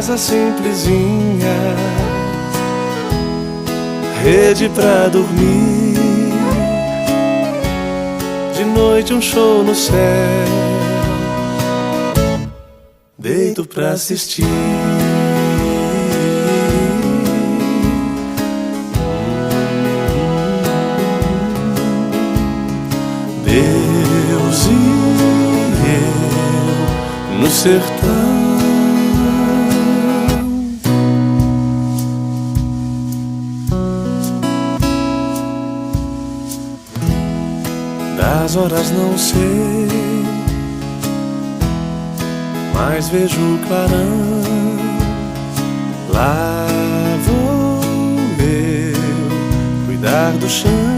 casa simplesinha, rede pra dormir, de noite um show no céu, deito pra assistir. Deus e eu no sertão, das horas não sei, mas vejo o clarão. Lá vou eu cuidar do chão.